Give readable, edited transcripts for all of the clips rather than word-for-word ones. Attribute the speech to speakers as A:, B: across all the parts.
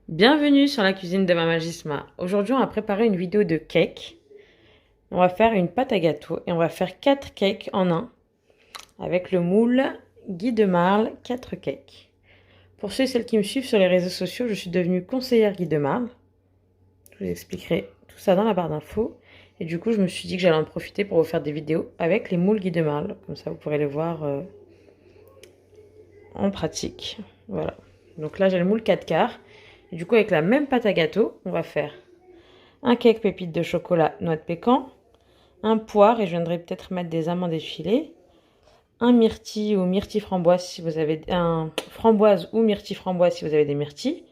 A: Bienvenue sur la cuisine de Mama Gisma. Aujourd'hui, on va préparer une vidéo de cake. On va faire une pâte à gâteau et on va faire 4 cakes en un avec le moule Guy de Marle 4 cakes. Pour ceux et celles qui me suivent sur les réseaux sociaux, je suis devenue conseillère Guy de Marle. Je vous expliquerai tout ça dans la barre d'infos. Et du coup, je me suis dit que j'allais en profiter pour vous faire des vidéos avec les moules Guy de Marle. Comme ça, vous pourrez les voir en pratique. Voilà. Donc là, j'ai le moule 4 quarts. Et du coup, avec la même pâte à gâteau, on va faire un cake pépites de chocolat noix de pécan, un poire, et je viendrai peut-être mettre des amandes effilées, un myrtille ou myrtille framboise si vous avez un framboise ou myrtille framboise si vous avez des myrtilles,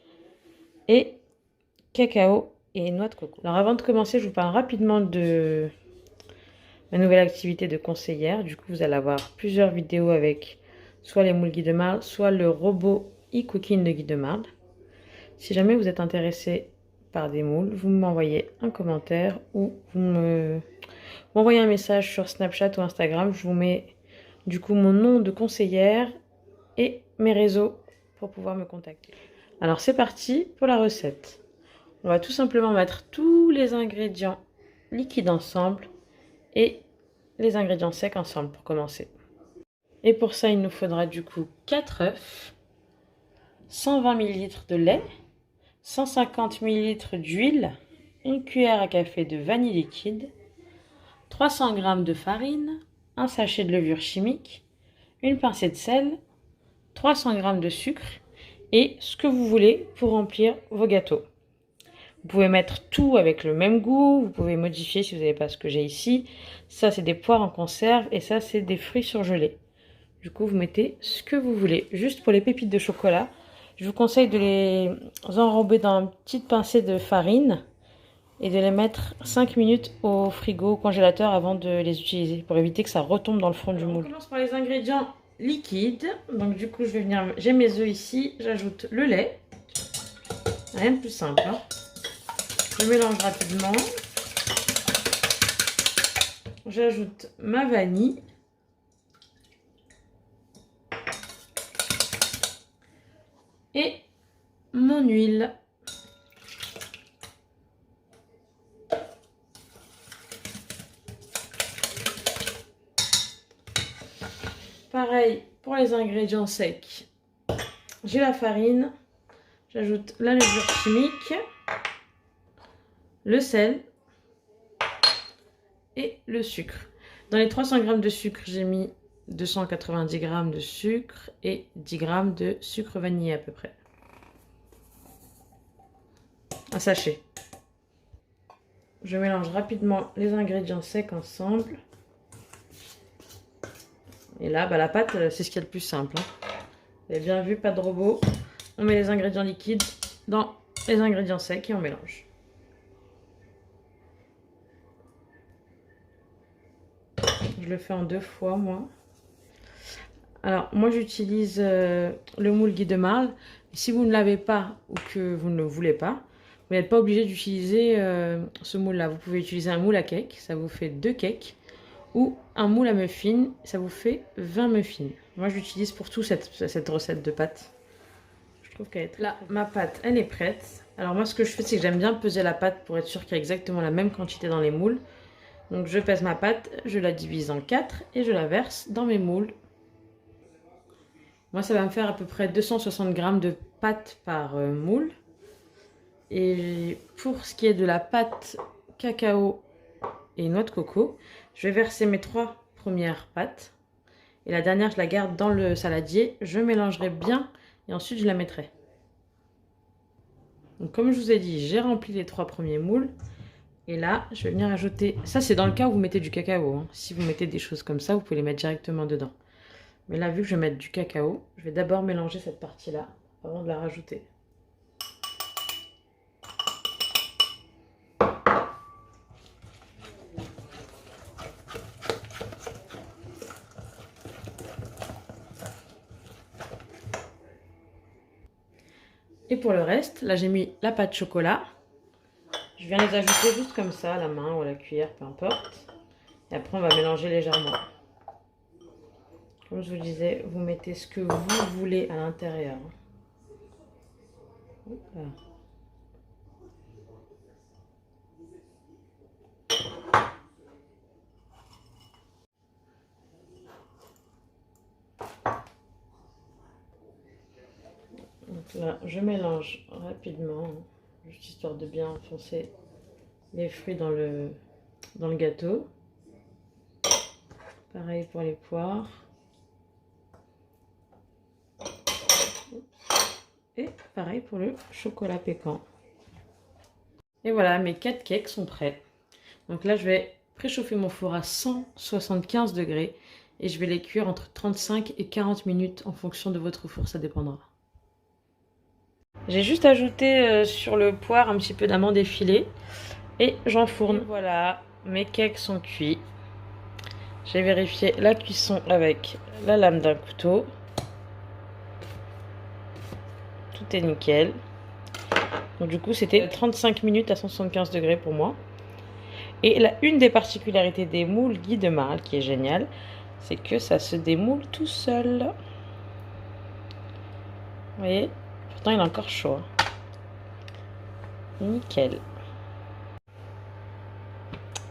A: et cacao et noix de coco. Alors avant de commencer, je vous parle rapidement de ma nouvelle activité de conseillère. Du coup, vous allez avoir plusieurs vidéos avec soit les moules Guy de Marle, soit le robot e-cooking de Guy de Marle. Si jamais vous êtes intéressé par des moules, vous m'envoyez un commentaire ou vous m'envoyez un message sur Snapchat ou Instagram. Je vous mets du coup mon nom de conseillère et mes réseaux pour pouvoir me contacter. Alors c'est parti pour la recette. On va tout simplement mettre tous les ingrédients liquides ensemble et les ingrédients secs ensemble pour commencer. Et pour ça, il nous faudra du coup 4 œufs, 120 ml de lait, 150 ml d'huile, une cuillère à café de vanille liquide, 300 g de farine, un sachet de levure chimique, une pincée de sel, 300 g de sucre et ce que vous voulez pour remplir vos gâteaux. Vous pouvez mettre tout avec le même goût, vous pouvez modifier si vous n'avez pas ce que j'ai ici. Ça, c'est des poires en conserve et ça, c'est des fruits surgelés. Du coup, vous mettez ce que vous voulez. Juste pour les pépites de chocolat, je vous conseille de les enrober dans une petite pincée de farine et de les mettre 5 minutes au frigo, au congélateur avant de les utiliser pour éviter que ça retombe dans le fond du moule. On commence par les ingrédients liquides. Donc du coup, j'ai mes œufs ici, j'ajoute le lait. Rien de plus simple, hein. Je mélange rapidement. J'ajoute ma vanille. Et mon huile. Pareil pour les ingrédients secs. J'ai la farine, j'ajoute la levure chimique, le sel et le sucre. Dans les 300 g de sucre, j'ai mis 290 g de sucre et 10 g de sucre vanillé à peu près. Un sachet. Je mélange rapidement les ingrédients secs ensemble. Et là, la pâte, c'est ce qui est le plus simple, hein. Vous avez bien vu, pas de robot. On met les ingrédients liquides dans les ingrédients secs et on mélange. Je le fais en 2 fois, moi. Alors, moi, j'utilise le moule Guy de Marle. Si vous ne l'avez pas ou que vous ne le voulez pas, vous n'êtes pas obligé d'utiliser ce moule-là. Vous pouvez utiliser un moule à cake, ça vous fait 2 cakes. Ou un moule à muffins, ça vous fait 20 muffins. Moi, j'utilise pour tout cette recette de pâte. Je trouve qu'elle est très... Là, ma pâte, elle est prête. Alors moi, ce que je fais, c'est que j'aime bien peser la pâte pour être sûr qu'il y a exactement la même quantité dans les moules. Donc, je pèse ma pâte, je la divise en 4 et je la verse dans mes moules. Moi, ça va me faire à peu près 260 g de pâte par moule. Et pour ce qui est de la pâte cacao et noix de coco, je vais verser mes 3 premières pâtes. Et la dernière, je la garde dans le saladier. Je mélangerai bien et ensuite, je la mettrai. Donc, comme je vous ai dit, j'ai rempli les 3 premiers moules. Et là, je vais venir ajouter... Ça, c'est dans le cas où vous mettez du cacao, hein. Si vous mettez des choses comme ça, vous pouvez les mettre directement dedans. Mais là, vu que je vais mettre du cacao, je vais d'abord mélanger cette partie-là avant de la rajouter. Et pour le reste, là, j'ai mis la pâte chocolat. Je viens les ajouter juste comme ça, à la main ou à la cuillère, peu importe. Et après, on va mélanger légèrement. Comme je vous disais, vous mettez ce que vous voulez à l'intérieur. Là, je mélange rapidement, juste histoire de bien enfoncer les fruits dans le gâteau. Pareil pour les poires. Et pareil pour le chocolat pécan. Et voilà, mes 4 cakes sont prêts. Donc là, je vais préchauffer mon four à 175 degrés et je vais les cuire entre 35 et 40 minutes en fonction de votre four, ça dépendra. J'ai juste ajouté sur le poire un petit peu d'amande effilée et j'enfourne. Et voilà, mes cakes sont cuits. J'ai vérifié la cuisson avec la lame d'un couteau. Tout est nickel. Donc du coup, c'était 35 minutes à 175 degrés pour moi. Et là, une des particularités des moules Guy de Marle, qui est génial, c'est que ça se démoule tout seul. Vous voyez? Pourtant, il est encore chaud. Nickel.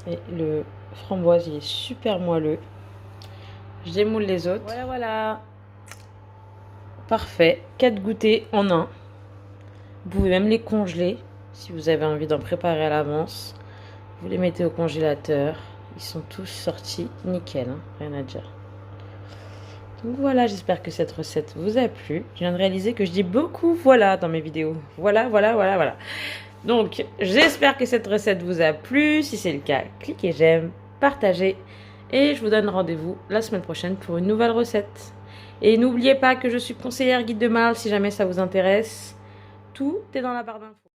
A: Et le framboise, il est super moelleux. Je démoule les autres. Voilà, voilà. Parfait. 4 goûters en un. Vous pouvez même les congeler si vous avez envie d'en préparer à l'avance. Vous les mettez au congélateur. Ils sont tous sortis nickel, hein, rien à dire. Donc voilà, j'espère que cette recette vous a plu. Je viens de réaliser que je dis beaucoup voilà dans mes vidéos. Voilà, voilà, voilà, voilà. Donc j'espère que cette recette vous a plu. Si c'est le cas, cliquez j'aime, partagez. Et je vous donne rendez-vous la semaine prochaine pour une nouvelle recette. Et n'oubliez pas que je suis conseillère Guide de Marle si jamais ça vous intéresse. Tout est dans la barre d'infos.